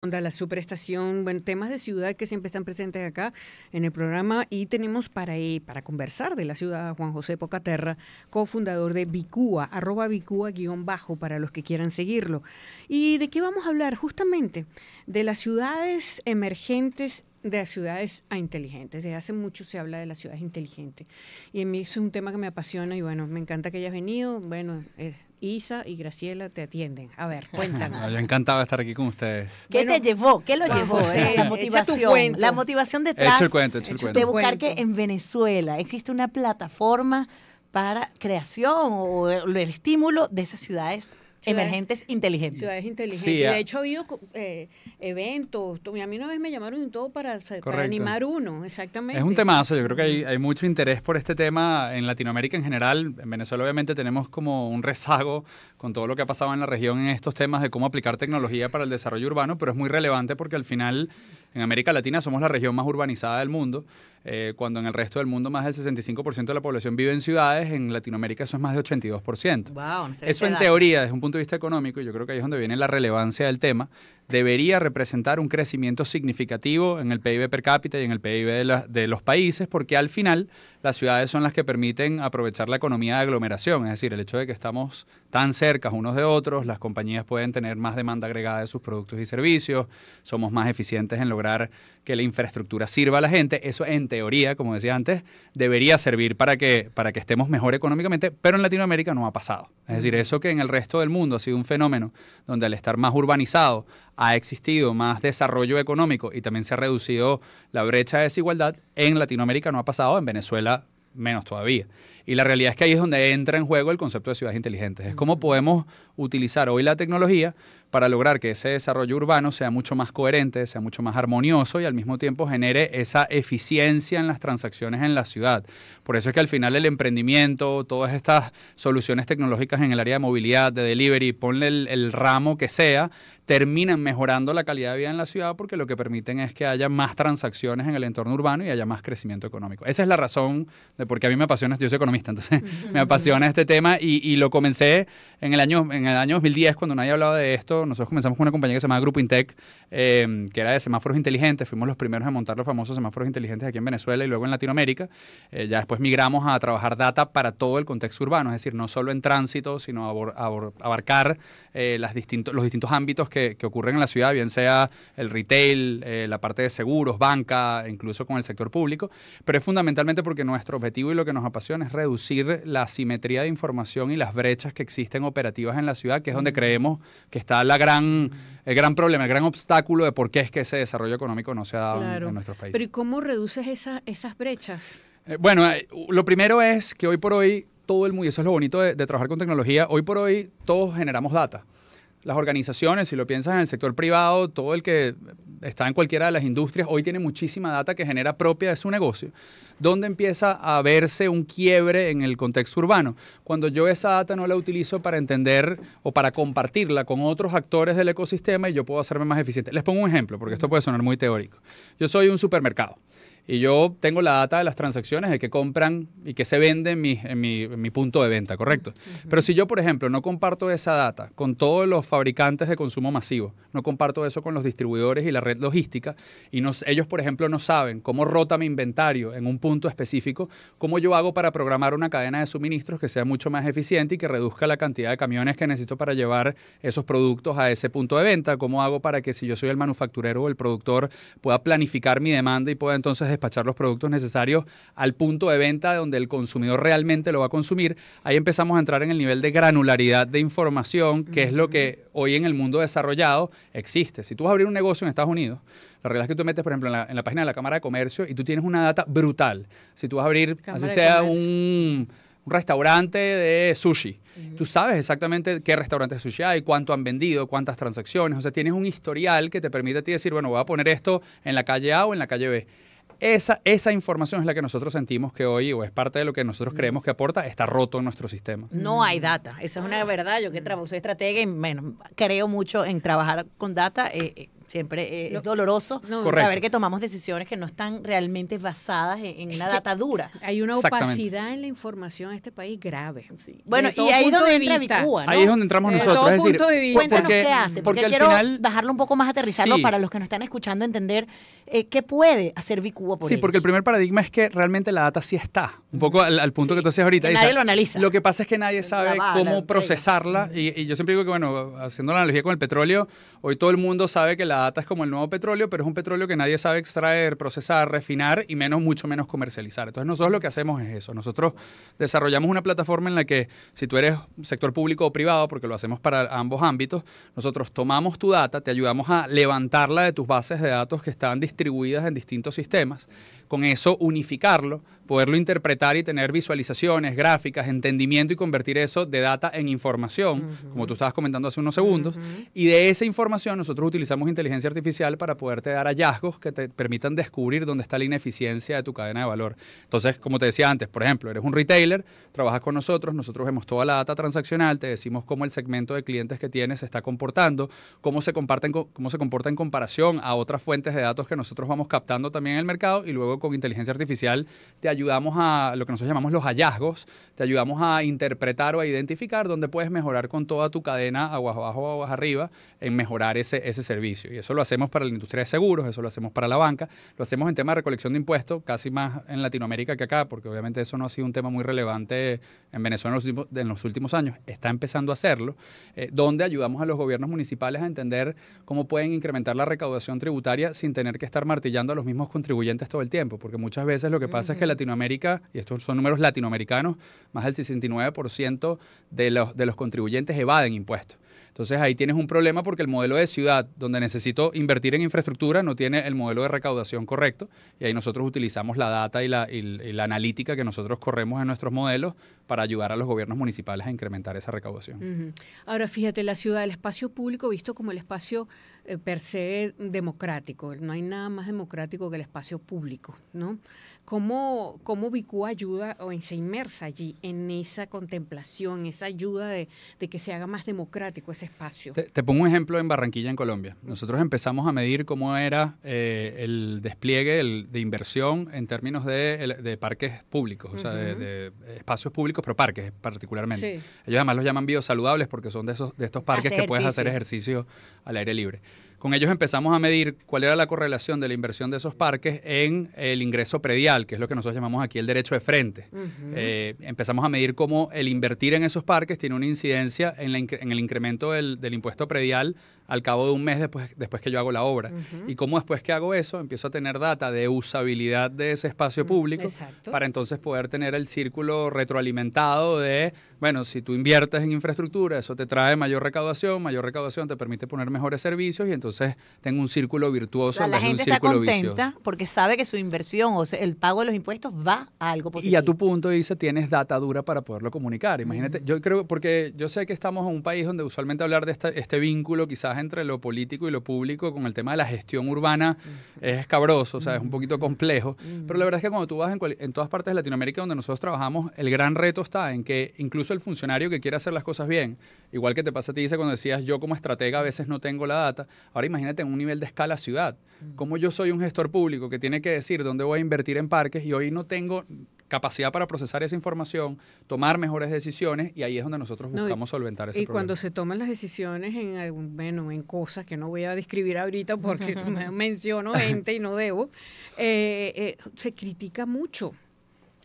La superestación, bueno, temas de ciudad que siempre están presentes acá en el programa y tenemos para conversar de la ciudad a Juan José Pocaterra, cofundador de Vicua, @Vicua_ para los que quieran seguirlo. ¿Y de qué vamos a hablar? Justamente de las ciudades emergentes, de las ciudades inteligentes. Desde hace mucho se habla de las ciudades inteligentes y a mí es un tema que me apasiona y bueno, me encanta que hayas venido. Bueno, Isa y Graciela te atienden. A ver, cuéntanos. Yo encantado de estar aquí con ustedes. ¿Qué te llevó? ¿Qué lo llevó? La motivación. La motivación detrás Hecho el cuento. de buscar que en Venezuela existe una plataforma para creación o el estímulo de esas ciudades emergentes inteligentes. Ciudades inteligentes. Sí, y de hecho ha habido eventos. A mí una vez me llamaron y todo para animar uno, exactamente. Es un temazo, yo creo que hay mucho interés por este tema en Latinoamérica en general. En Venezuela obviamente tenemos como un rezago con todo lo que ha pasado en la región en estos temas de cómo aplicar tecnología para el desarrollo urbano, pero es muy relevante porque al final en América Latina somos la región más urbanizada del mundo, cuando en el resto del mundo más del 65% de la población vive en ciudades, en Latinoamérica eso es más de 82%. Wow, no eso en teoría, desde un punto de vista económico, y yo creo que ahí es donde viene la relevancia del tema, debería representar un crecimiento significativo en el PIB per cápita y en el PIB de los países, porque al final las ciudades son las que permiten aprovechar la economía de aglomeración, es decir, el hecho de que estamos tan cerca unos de otros, las compañías pueden tener más demanda agregada de sus productos y servicios, somos más eficientes en lograr que la infraestructura sirva a la gente. Eso en teoría, como decía antes, debería servir para que estemos mejor económicamente, pero en Latinoamérica no ha pasado. Es decir, eso que en el resto del mundo ha sido un fenómeno donde al estar más urbanizado ha existido más desarrollo económico y también se ha reducido la brecha de desigualdad, en Latinoamérica no ha pasado, en Venezuela menos todavía. Y la realidad es que ahí es donde entra en juego el concepto de ciudades inteligentes. Es cómo podemos utilizar hoy la tecnología para lograr que ese desarrollo urbano sea mucho más coherente, sea mucho más armonioso y al mismo tiempo genere esa eficiencia en las transacciones en la ciudad. Por eso es que al final el emprendimiento, todas estas soluciones tecnológicas en el área de movilidad, de delivery, ponle el ramo que sea, terminan mejorando la calidad de vida en la ciudad porque lo que permiten es que haya más transacciones en el entorno urbano y haya más crecimiento económico. Esa es la razón de por qué a mí me apasiona, yo soy economista, entonces me apasiona este tema y lo comencé en el año 2010 cuando nadie hablaba de esto. Nosotros comenzamos con una compañía que se llamaba Grupo Intec, que era de semáforos inteligentes. Fuimos los primeros en montar los famosos semáforos inteligentes aquí en Venezuela y luego en Latinoamérica. Ya después migramos a trabajar data para todo el contexto urbano, es decir, no solo en tránsito, sino abarcar los distintos ámbitos que ocurren en la ciudad, bien sea el retail, la parte de seguros, banca, incluso con el sector público. Pero es fundamentalmente porque nuestro objetivo y lo que nos apasiona es reducir la asimetría de información y las brechas que existen operativas en la ciudad, que es donde creemos que está el gran problema, el gran obstáculo de por qué es que ese desarrollo económico no se ha dado en nuestros países. Pero ¿y cómo reduces esas brechas? Lo primero es que hoy por hoy todo el mundo, y eso es lo bonito de trabajar con tecnología, hoy por hoy todos generamos data. Las organizaciones, si lo piensas en el sector privado, todo el que está en cualquiera de las industrias, hoy tiene muchísima data que genera propia de su negocio. ¿Dónde empieza a verse un quiebre en el contexto urbano? Cuando yo esa data no la utilizo para entender o para compartirla con otros actores del ecosistema y yo puedo hacerme más eficiente. Les pongo un ejemplo, porque esto puede sonar muy teórico. Yo soy un supermercado y yo tengo la data de las transacciones de qué compran y qué se vende en mi punto de venta, ¿correcto? Pero si yo, por ejemplo, no comparto esa data con todos los fabricantes de consumo masivo, no comparto eso con los distribuidores y la red logística, y ellos, por ejemplo, no saben cómo rota mi inventario en un punto específico, cómo yo hago para programar una cadena de suministros que sea mucho más eficiente y que reduzca la cantidad de camiones que necesito para llevar esos productos a ese punto de venta, cómo hago para que si yo soy el manufacturero o el productor pueda planificar mi demanda y pueda entonces despachar los productos necesarios al punto de venta donde el consumidor realmente lo va a consumir. Ahí empezamos a entrar en el nivel de granularidad de información, que es lo que hoy en el mundo desarrollado existe. Si tú vas a abrir un negocio en Estados Unidos, la realidad es que tú metes, por ejemplo, en la página de la Cámara de Comercio y tú tienes una data brutal. Si tú vas a abrir, así sea un restaurante de sushi, tú sabes exactamente qué restaurantes de sushi hay, cuánto han vendido, cuántas transacciones. O sea, tienes un historial que te permite a ti decir, bueno, voy a poner esto en la calle A o en la calle B. Esa información es la que nosotros sentimos que hoy, o es parte de lo que nosotros creemos que aporta, está roto en nuestro sistema. No hay data, esa es una verdad. Yo que soy estratega y creo mucho en trabajar con data. Siempre es doloroso saber que tomamos decisiones que no están realmente basadas en la data dura. Hay una opacidad en la información en este país grave. Sí. Bueno, y ahí es donde entra Bicúa, ¿no? Ahí es donde entramos nosotros. Es decir, cuéntanos qué hace, porque quiero bajarlo un poco más, aterrizarlo para los que nos están escuchando, entender qué puede hacer Bicúa por ellos. Porque el primer paradigma es que realmente la data sí está. Un poco al punto que tú hacías ahorita. Nadie lo analiza. Lo que pasa es que nadie sabe cómo procesarla. Y yo siempre digo que, bueno, haciendo la analogía con el petróleo, hoy todo el mundo sabe que la data es como el nuevo petróleo, pero es un petróleo que nadie sabe extraer, procesar, refinar y mucho menos comercializar. Entonces nosotros lo que hacemos es eso. Nosotros desarrollamos una plataforma en la que si tú eres sector público o privado, porque lo hacemos para ambos ámbitos, nosotros tomamos tu data, te ayudamos a levantarla de tus bases de datos que están distribuidas en distintos sistemas. Con eso unificarlo, poderlo interpretar y tener visualizaciones, gráficas, entendimiento y convertir eso de data en información, como tú estabas comentando hace unos segundos. Y de esa información nosotros utilizamos inteligencia artificial para poderte dar hallazgos que te permitan descubrir dónde está la ineficiencia de tu cadena de valor. Entonces, como te decía antes, por ejemplo, eres un retailer, trabajas con nosotros vemos toda la data transaccional, te decimos cómo el segmento de clientes que tienes se está comportando, cómo se comporta en comparación a otras fuentes de datos que nosotros vamos captando también en el mercado, y luego con inteligencia artificial te ayudamos a lo que nosotros llamamos los hallazgos, te ayudamos a interpretar o a identificar dónde puedes mejorar con toda tu cadena, aguas abajo o aguas arriba, en mejorar ese servicio. Y eso lo hacemos para la industria de seguros, eso lo hacemos para la banca, lo hacemos en tema de recolección de impuestos, casi más en Latinoamérica que acá, porque obviamente eso no ha sido un tema muy relevante en Venezuela en los últimos años. Está empezando a hacerlo, donde ayudamos a los gobiernos municipales a entender cómo pueden incrementar la recaudación tributaria sin tener que estar martillando a los mismos contribuyentes todo el tiempo, porque muchas veces lo que pasa es que Latinoamérica, y estos son números latinoamericanos, más del 69% de los contribuyentes evaden impuestos. Entonces ahí tienes un problema porque el modelo de ciudad donde necesito invertir en infraestructura no tiene el modelo de recaudación correcto, y ahí nosotros utilizamos la data y la analítica que nosotros corremos en nuestros modelos para ayudar a los gobiernos municipales a incrementar esa recaudación. Ahora fíjate, la ciudad, el espacio público visto como el espacio per se democrático, no hay nada más democrático que el espacio público, ¿no? ¿Cómo Bicúa ayuda o se inmersa allí en esa contemplación, esa ayuda de que se haga más democrático ese espacio? Te pongo un ejemplo en Barranquilla, en Colombia. Nosotros empezamos a medir cómo era el despliegue de inversión en términos de parques públicos, o sea, de espacios públicos, pero parques particularmente. Sí. Ellos además los llaman biosaludables porque son de estos parques que puedes hacer ejercicio al aire libre. Con ellos empezamos a medir cuál era la correlación de la inversión de esos parques en el ingreso predial, que es lo que nosotros llamamos aquí el derecho de frente. Empezamos a medir cómo el invertir en esos parques tiene una incidencia en el incremento del impuesto predial al cabo de un mes después que yo hago la obra. Y cómo después que hago eso empiezo a tener data de usabilidad de ese espacio público para entonces poder tener el círculo retroalimentado de, bueno, si tú inviertes en infraestructura, eso te trae mayor recaudación te permite poner mejores servicios y entonces tengo un círculo virtuoso. La gente está contenta porque sabe que su inversión o sea, el pago de los impuestos va a algo positivo. Y a tu punto dice, tienes data dura para poderlo comunicar. Imagínate, yo creo, porque yo sé que estamos en un país donde usualmente hablar de este vínculo quizás entre lo político y lo público con el tema de la gestión urbana es escabroso, o sea, es un poquito complejo, pero la verdad es que cuando tú vas en todas partes de Latinoamérica donde nosotros trabajamos, el gran reto está en que incluso el funcionario que quiere hacer las cosas bien, igual que te pasa a ti, dice cuando decías yo como estratega a veces no tengo la data, ahora imagínate en un nivel de escala ciudad, como yo soy un gestor público que tiene que decir dónde voy a invertir en parques y hoy no tengo capacidad para procesar esa información, tomar mejores decisiones, y ahí es donde nosotros buscamos solventar ese problema. Y cuando se toman las decisiones en cosas que no voy a describir ahorita porque menciono gente y no debo, se critica mucho.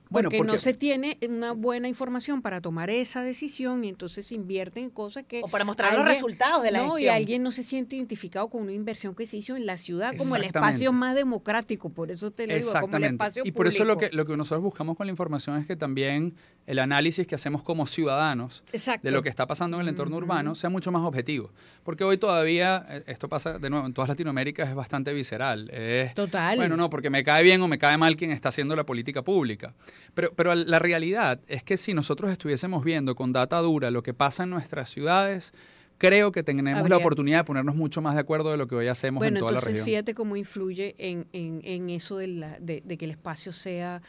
Porque no se tiene una buena información para tomar esa decisión y entonces se invierte en cosas que... O para mostrar los resultados de la gestión. Y alguien no se siente identificado con una inversión que se hizo en la ciudad como el espacio más democrático. Por eso te lo digo, como el espacio público. Y por eso lo que nosotros buscamos con la información es que también el análisis que hacemos como ciudadanos de lo que está pasando en el entorno urbano sea mucho más objetivo. Porque hoy todavía, esto pasa de nuevo en todas Latinoamérica, es bastante visceral. Total. Bueno, no, porque me cae bien o me cae mal quien está haciendo la política pública. Pero la realidad es que si nosotros estuviésemos viendo con data dura lo que pasa en nuestras ciudades, creo que tenemos la oportunidad de ponernos mucho más de acuerdo de lo que hoy hacemos en toda la región. Entonces fíjate cómo influye en eso de que el espacio sea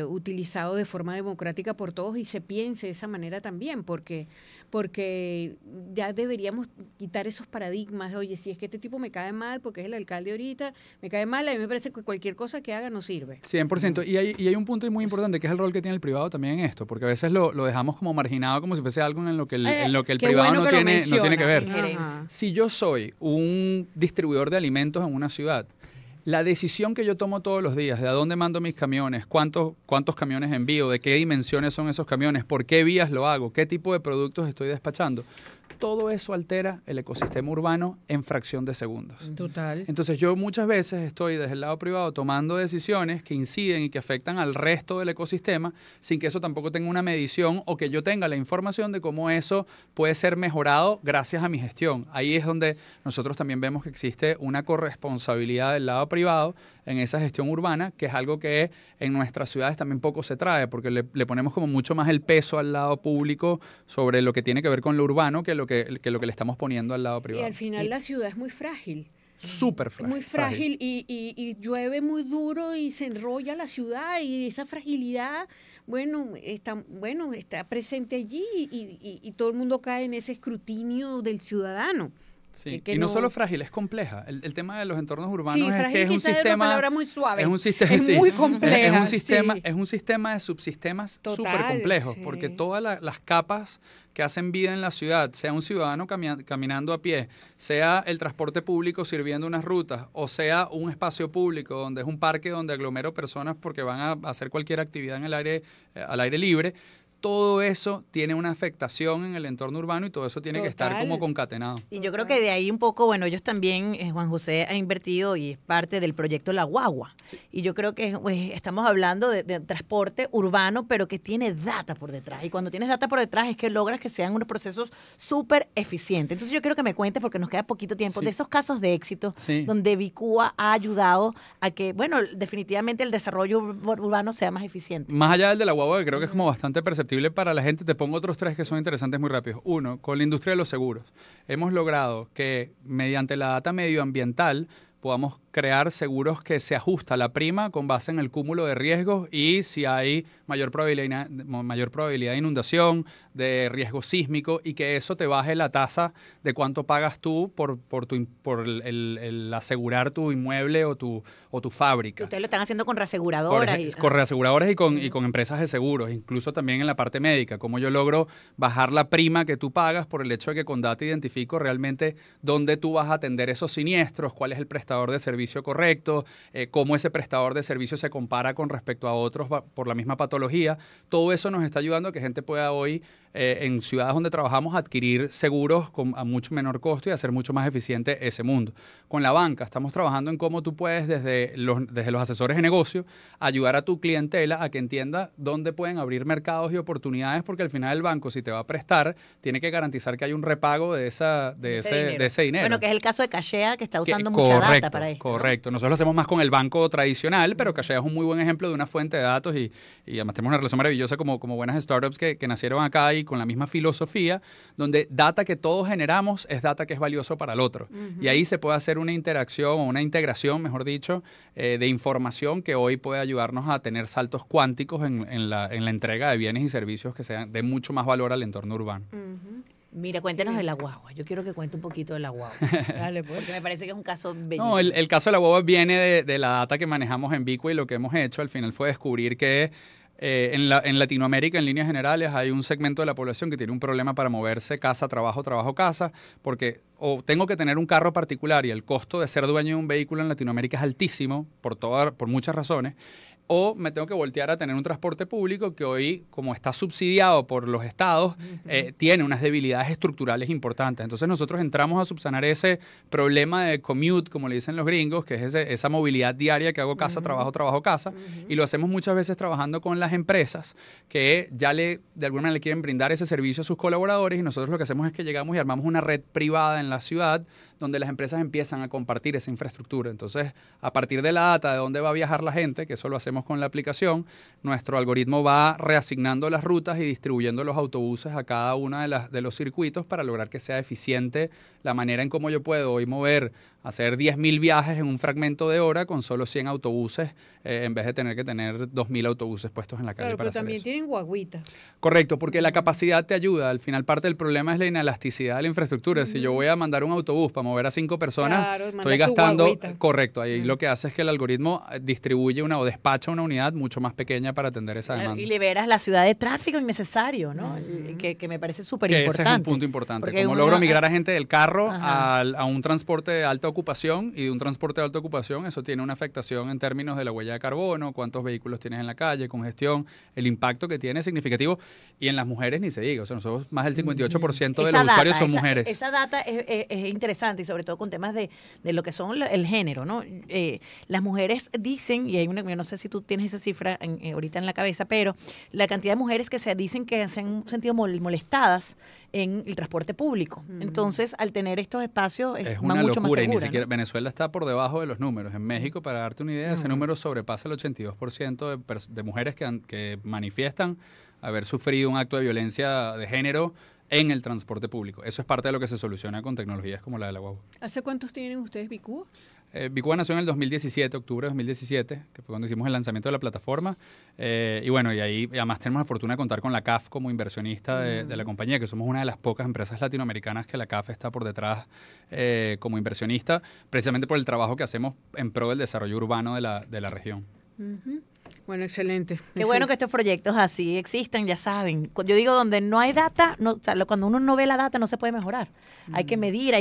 utilizado de forma democrática por todos y se piense de esa manera también, porque ya deberíamos quitar esos paradigmas de, oye, si es que este tipo me cae mal porque es el alcalde ahorita, me cae mal, a mí me parece que cualquier cosa que haga no sirve. 100%. Y hay un punto muy importante que es el rol que tiene el privado también en esto, porque a veces lo dejamos como marginado, como si fuese algo en lo que el privado no tiene que ver. Ajá. Si yo soy un distribuidor de alimentos en una ciudad, la decisión que yo tomo todos los días de a dónde mando mis camiones, cuántos camiones envío, de qué dimensiones son esos camiones, por qué vías lo hago, qué tipo de productos estoy despachando, todo eso altera el ecosistema urbano en fracción de segundos. Total. Entonces yo muchas veces estoy desde el lado privado tomando decisiones que inciden y que afectan al resto del ecosistema sin que eso tampoco tenga una medición o que yo tenga la información de cómo eso puede ser mejorado gracias a mi gestión. Ahí es donde nosotros también vemos que existe una corresponsabilidad del lado privado en esa gestión urbana, que es algo que en nuestras ciudades también poco se trae, porque le ponemos como mucho más el peso al lado público sobre lo que tiene que ver con lo urbano que lo que le estamos poniendo al lado privado. Y al final la ciudad es muy frágil. Súper frágil. Muy frágil y llueve muy duro y se enrolla la ciudad y esa fragilidad, está presente allí y todo el mundo cae en ese escrutinio del ciudadano. Sí. Y no solo frágil, es compleja. El tema de los entornos urbanos es que es un sistema... Es una palabra muy suave. Es un sistema, es muy compleja. Es un sistema de subsistemas súper complejos, porque todas las capas que hacen vida en la ciudad, sea un ciudadano caminando a pie, sea el transporte público sirviendo unas rutas, o sea un espacio público donde es un parque donde aglomero personas porque van a hacer cualquier actividad en el aire, al aire libre. Todo eso tiene una afectación en el entorno urbano y todo eso tiene que estar como concatenado. Y yo creo que de ahí un poco, ellos también, Juan José ha invertido y es parte del proyecto La Guagua. Sí. Y yo creo que estamos hablando de transporte urbano, pero que tiene data por detrás. Y cuando tienes data por detrás es que logras que sean unos procesos súper eficientes. Entonces yo quiero que me cuentes, porque nos queda poquito tiempo, de esos casos de éxito donde Vicúa ha ayudado a que, definitivamente el desarrollo urbano sea más eficiente. Más allá del de La Guagua, que creo que es como bastante perceptible para la gente, te pongo otros 3 que son interesantes muy rápidos. 1, con la industria de los seguros. Hemos logrado que mediante la data medioambiental podamos crear seguros que se ajusta la prima con base en el cúmulo de riesgos y si hay mayor probabilidad de inundación, de riesgo sísmico y que eso te baje la tasa de cuánto pagas tú por el asegurar tu inmueble o tu fábrica. Ustedes lo están haciendo con reaseguradoras. Con reaseguradoras y con empresas de seguros, incluso también en la parte médica. Cómo yo logro bajar la prima que tú pagas por el hecho de que con data identifico realmente dónde tú vas a atender esos siniestros, cuál es el prestador de servicio correcto, cómo ese prestador de servicio se compara con respecto a otros por la misma patología. Todo eso nos está ayudando a que gente pueda hoy, en ciudades donde trabajamos, adquirir seguros a mucho menor costo y hacer mucho más eficiente ese mundo. Con la banca estamos trabajando en cómo tú puedes, desde los asesores de negocio, ayudar a tu clientela a que entienda dónde pueden abrir mercados y oportunidades, porque al final el banco, si te va a prestar, tiene que garantizar que hay un repago de ese dinero. Bueno, que es el caso de Cachea, que está usando mucha data para esto. Correcto. Nosotros lo hacemos más con el banco tradicional, pero Cachea es un muy buen ejemplo de una fuente de datos y además tenemos una relación maravillosa como buenas startups que nacieron acá y con la misma filosofía, donde data que todos generamos es data que es valioso para el otro. Y ahí se puede hacer una interacción o una integración, mejor dicho, de información que hoy puede ayudarnos a tener saltos cuánticos en la entrega de bienes y servicios que sean de mucho más valor al entorno urbano. Mira, cuéntenos de La Guagua. Yo quiero que cuente un poquito de La Guagua. Dale, pues. Porque me parece que es un caso bellísimo. No, el caso de La Guagua viene de la data que manejamos en Vicúa y lo que hemos hecho al final fue descubrir que en Latinoamérica, en líneas generales, hay un segmento de la población que tiene un problema para moverse casa, trabajo, trabajo, casa, porque o tengo que tener un carro particular y el costo de ser dueño de un vehículo en Latinoamérica es altísimo por muchas razones, o me tengo que voltear a tener un transporte público que hoy, como está subsidiado por los estados, tiene unas debilidades estructurales importantes. Entonces nosotros entramos a subsanar ese problema de commute, como le dicen los gringos, que es esa movilidad diaria que hago casa, trabajo, trabajo, casa, y lo hacemos muchas veces trabajando con las empresas que ya de alguna manera le quieren brindar ese servicio a sus colaboradores, y nosotros lo que hacemos es que llegamos y armamos una red privada en la ciudad donde las empresas empiezan a compartir esa infraestructura. Entonces, a partir de la data de dónde va a viajar la gente, que eso lo hacemos con la aplicación, nuestro algoritmo va reasignando las rutas y distribuyendo los autobuses a cada uno de los circuitos para lograr que sea eficiente la manera en cómo yo puedo hoy hacer 10.000 viajes en un fragmento de hora con solo 100 autobuses, en vez de tener que tener 2.000 autobuses puestos en la calle. Claro, para pero también eso. tienen guaguitas. Correcto, porque la capacidad te ayuda. Al final parte del problema es la inelasticidad de la infraestructura. Si yo voy a mandar un autobús para mover a 5 personas, Claro, estoy mandas tu gastando... guagüita. Correcto, ahí lo que hace es que el algoritmo distribuye o despacha una unidad mucho más pequeña para atender esa demanda. Y liberas la ciudad de tráfico innecesario, ¿no? Que me parece súper Que importante. ese es un punto importante. Porque Cómo uno- logro migrar a gente del carro Ajá. a un transporte de alta ocupación, y de un transporte de alta ocupación eso tiene una afectación en términos de la huella de carbono, cuántos vehículos tienes en la calle, congestión, el impacto que tiene es significativo, y en las mujeres ni se diga. O sea, nosotros más del 58% de los usuarios son mujeres. Esa data es interesante, y sobre todo con temas de lo que son el género, ¿no? Las mujeres dicen, y hay una, yo no sé si tú tienes esa cifra ahorita en la cabeza, pero la cantidad de mujeres que se dicen que se han sentido molestadas en el transporte público. Entonces, al tener estos espacios, Es van una mucho locura, más y ni seguras, siquiera ¿no? Venezuela está por debajo de los números. En México, para darte una idea, ese número sobrepasa el 82% de mujeres que manifiestan haber sufrido un acto de violencia de género en el transporte público. Eso es parte de lo que se soluciona con tecnologías como la de la guagua. ¿Hace cuántos tienen ustedes Bicúa? Bicúa nació en el 2017, octubre de 2017, que fue cuando hicimos el lanzamiento de la plataforma. Y bueno, y ahí además tenemos la fortuna de contar con la CAF como inversionista de la compañía, que somos una de las pocas empresas latinoamericanas que la CAF está por detrás como inversionista, precisamente por el trabajo que hacemos en pro del desarrollo urbano de la región. Bueno, excelente. Qué bueno que estos proyectos así existen, ya saben. Yo digo, donde no hay data, o sea, cuando uno no ve la data no se puede mejorar. Hay que medir,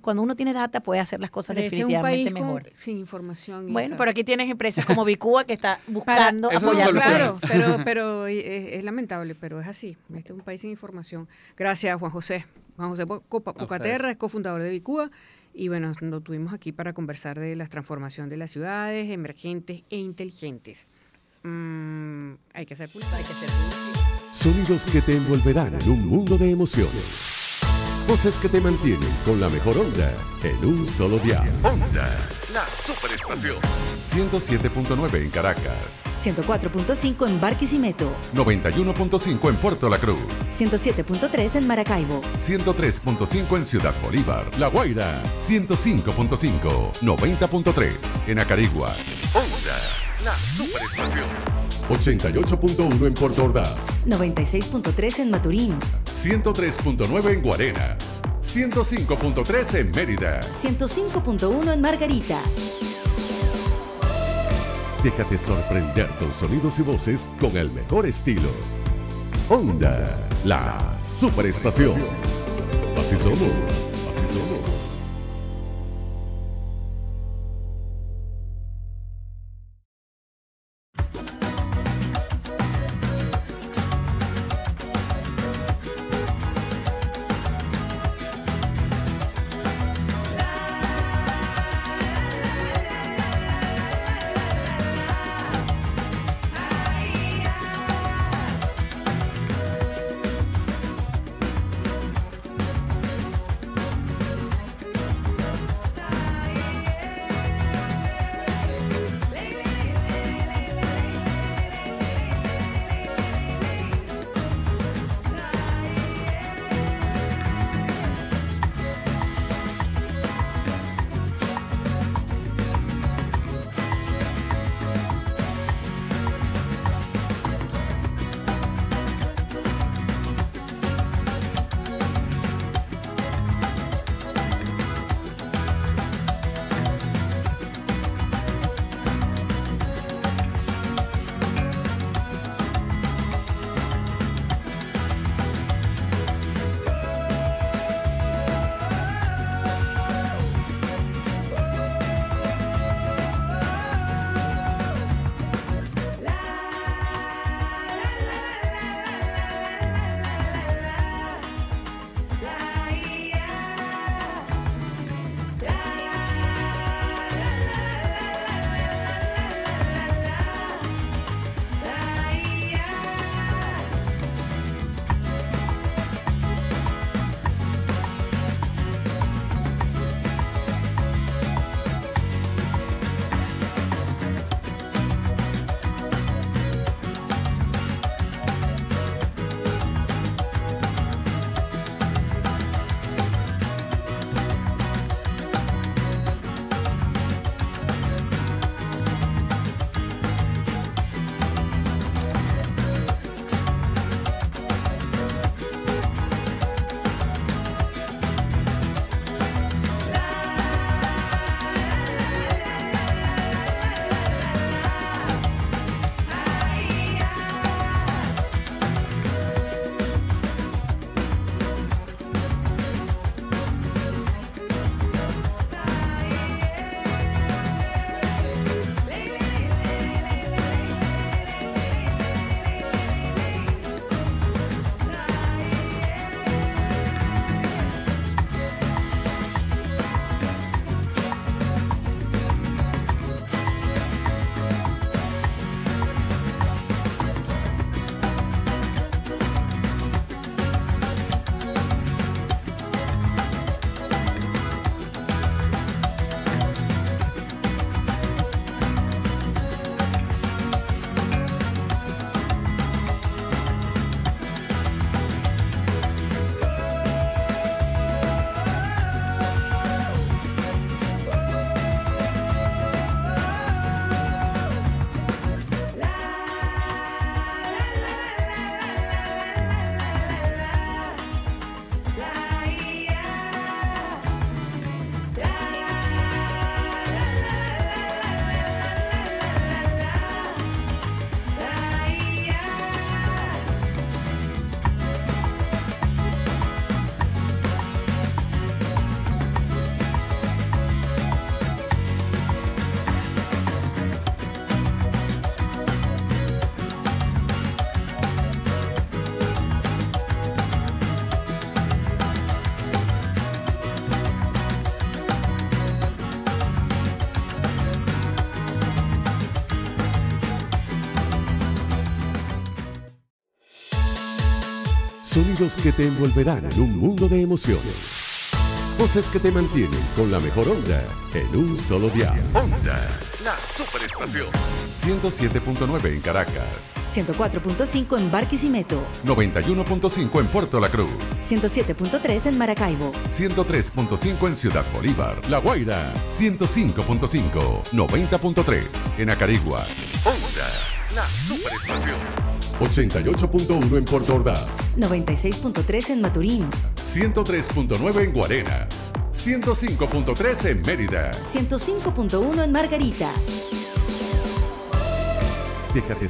cuando uno tiene data puede hacer las cosas definitivamente es un país mejor. sin información. Bueno, pero aquí tienes empresas como Bicúa que está buscando Eso apoyar. se Claro, soluciona. pero es lamentable, pero es así. Este es un país sin información. Gracias, Juan José. Juan José Pocaterra es cofundador de Bicúa. Y bueno, lo tuvimos aquí para conversar de la transformación de las ciudades emergentes e inteligentes. Hay que hacer publicidad. Sonidos que te envolverán en un mundo de emociones. Voces que te mantienen con la mejor onda en un solo dial. Onda, la superestación. 107.9 en Caracas, 104.5 en Barquisimeto, 91.5 en Puerto La Cruz, 107.3 en Maracaibo, 103.5 en Ciudad Bolívar, La Guaira, 105.5, 90.3 en Acarigua. Onda, la superestación. 88.1 en Puerto Ordaz, 96.3 en Maturín, 103.9 en Guarenas, 105.3 en Mérida. 105.1 en Margarita. Déjate sorprender con sonidos y voces con el mejor estilo. Onda, la superestación. Así somos, así somos. Sonidos que te envolverán en un mundo de emociones. Voces que te mantienen con la mejor onda en un solo dial. Onda, la superestación. 107.9 en Caracas. 104.5 en Barquisimeto. 91.5 en Puerto La Cruz. 107.3 en Maracaibo. 103.5 en Ciudad Bolívar. La Guaira. 105.5. 90.3 en Acarigua. Onda, la superestación. 88.1 en Puerto Ordaz. 96.3 en Maturín. 103.9 en Guarenas. 105.3 en Mérida. 105.1 en Margarita. Déjate